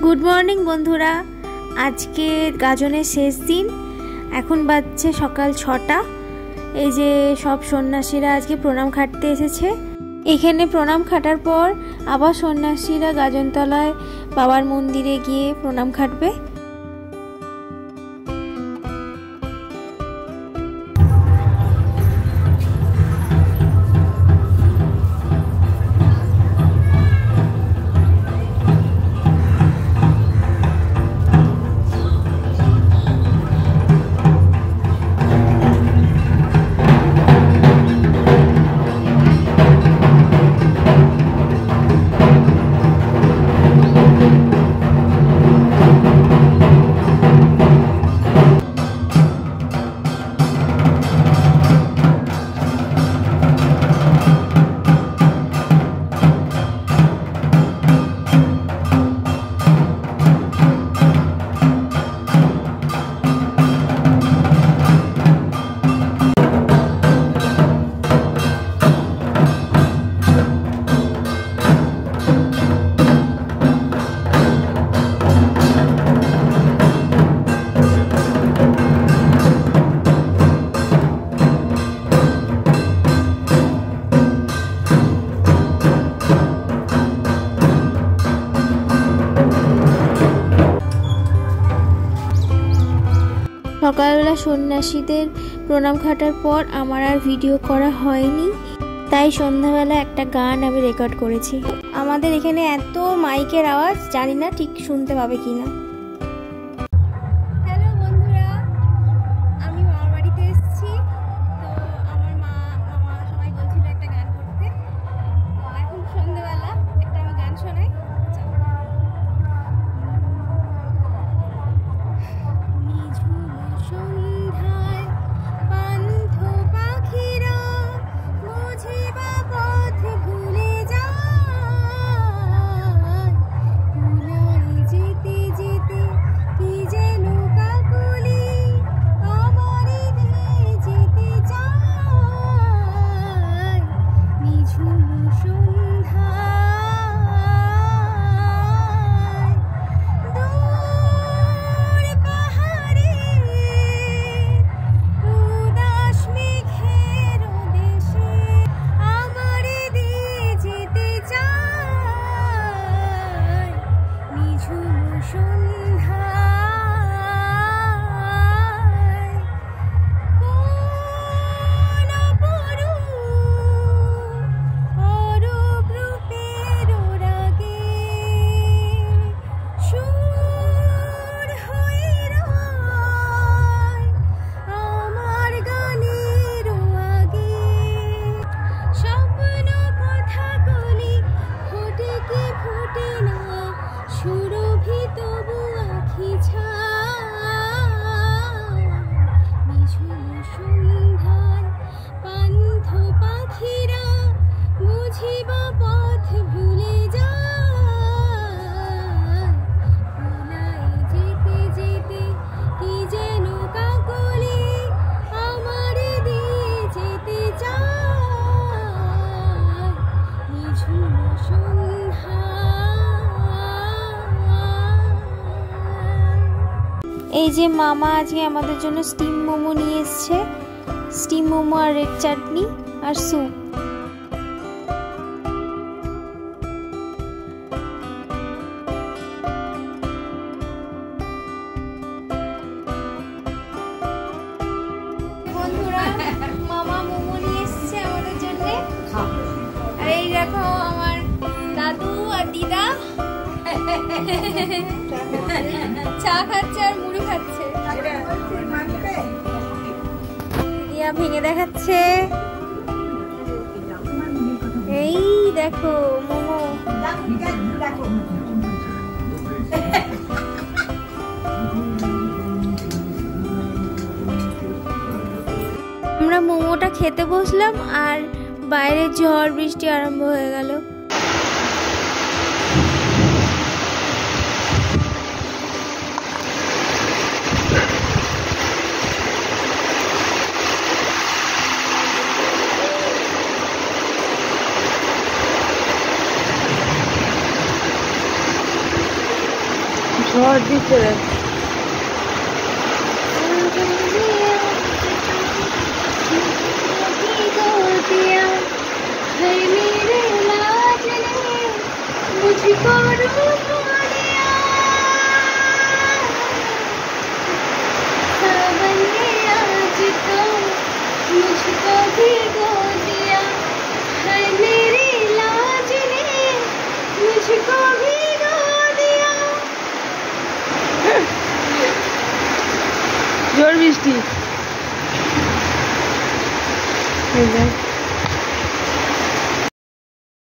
Good morning বন্ধুরা, আজকে গাজনের শেষ দিন। এখন বাজছে সকাল 6টা। এই যে সব সন্ন্যাসীরা আজকে প্রণাম খাটতে এসেছে। এখানে প্রণাম খাটার পর আবার সন্ন্যাসীরা গাজনতলায় বাবার মন্দিরে গিয়ে প্রণাম খাটবে। সকালবেলা সন্ন্যাসীদের প্রণাম খাটার পর আমার আর ভিডিও করা হয়নি, তাই সন্ধ্যাবেলা একটা গান আমি রেকর্ড করেছি। আমাদের এখানে এত মাইকের আওয়াজ, জানি না ঠিক শুনতে পাবে কিনা। হ্যালো বন্ধুরা, আমি মামার বাড়িতে এসেছি। তো আমার মামা সবাই বলছিল একটা গান করতে, তো এখন সন্ধ্যাবেলা একটা আমি গান শোনাই। সন্ধ্যায় পান্থ পাখিরা বুঝি বা পথ ভুলে যায়, ভুলাই যেতে যেতে কি যেন কাকলি আমারই দিয়ে যেতে চায়। নিঝুম সন্ধ্যায় এই যে মামা আজকে আমাদের জন্য স্টিম মোমো নিয়ে এসছে। স্টিম মোমো আর রেড চাটনি আর স্যুপ। বন্ধুরা, মামা মোমো নিয়ে এসছে আমাদের জন্য। আর এই দেখো আমার দাদু আর দিদা চা খাচ্ছে আর মুড়ি খাচ্ছে। দিদিয়া ভেঙে দেখাচ্ছে। এই দেখো মোমো। আমরা মোমোটা খেতে বসলাম আর বাইরে ঝড় বৃষ্টি আরম্ভ হয়ে গেল। ঝড় দিচ্ছে मुझको डूबो दिया सावन ने आज तो मुझको भिगो दिया है मेरी लाज ने मुझको भिगो दिया। ঝড় বৃষ্টি।